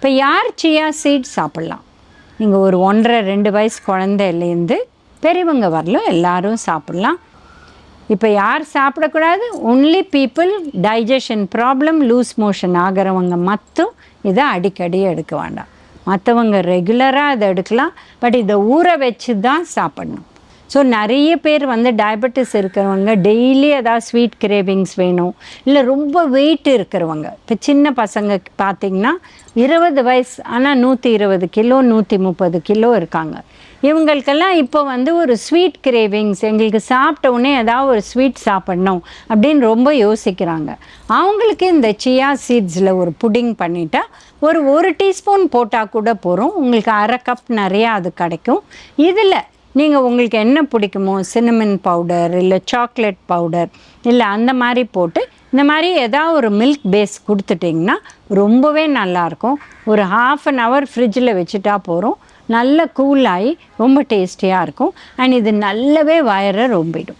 இப்போ யார் chia seed சாப்பிட்லாம்? நீங்கள் ஒரு 1.5-2 வயசு குழந்தையிலேருந்து பெரியவங்க வரலும் எல்லாரும் சாப்பிட்லாம். இப்போ யார் சாப்பிடக்கூடாது? Only people digestion problem, loose motion ஆகிறவங்க மட்டும் இதை அடிக்கடி எடுக்க வேண்டாம். மற்றவங்க ரெகுலராக அதை எடுக்கலாம். பட் இதை ஊற வச்சு தான் சாப்பிட்ணும். ஸோ நிறைய பேர் டயபெட்டிஸ் இருக்கிறவங்க டெய்லி ஏதாவது ஸ்வீட் கிரேவிங்ஸ் வேணும், இல்லை ரொம்ப வெயிட் இருக்கிறவங்க. இப்போ சின்ன பசங்க பார்த்திங்கன்னா 20 வயசு ஆனால் 120 கிலோ 130 கிலோ இருக்காங்க. இவங்களுக்கெல்லாம் இப்போ ஒரு ஸ்வீட் கிரேவிங்ஸ், எங்களுக்கு சாப்பிட்ட உடனே ஏதாவது ஒரு ஸ்வீட் சாப்பிட்ணும் அப்படின்னு ரொம்ப யோசிக்கிறாங்க. அவங்களுக்கு இந்த சியா சீட்ஸில் ஒரு புட்டிங் பண்ணிட்டா ஒரு டீஸ்பூன் போட்டால் கூட போகிறோம். உங்களுக்கு 1/2 கப் நிறையா அது கிடைக்கும். இதில் நீங்கள் உங்களுக்கு என்ன பிடிக்குமோ, சின்னமன் பவுடர் இல்லை சாக்லேட் பவுடர் இல்லை அந்த மாதிரி போட்டு இந்த மாதிரி ஏதாவது ஒரு மில்க் பேஸ் கொடுத்துட்டிங்கன்னா ரொம்பவே நல்லாயிருக்கும். ஒரு 1/2 hour ஃப்ரிட்ஜில் வச்சுட்டா போகிறோம். நல்ல கூலாகி ரொம்ப டேஸ்டியாக இருக்கும். அண்ட் இது நல்லாவே வயிறை ரொம்பிடும்.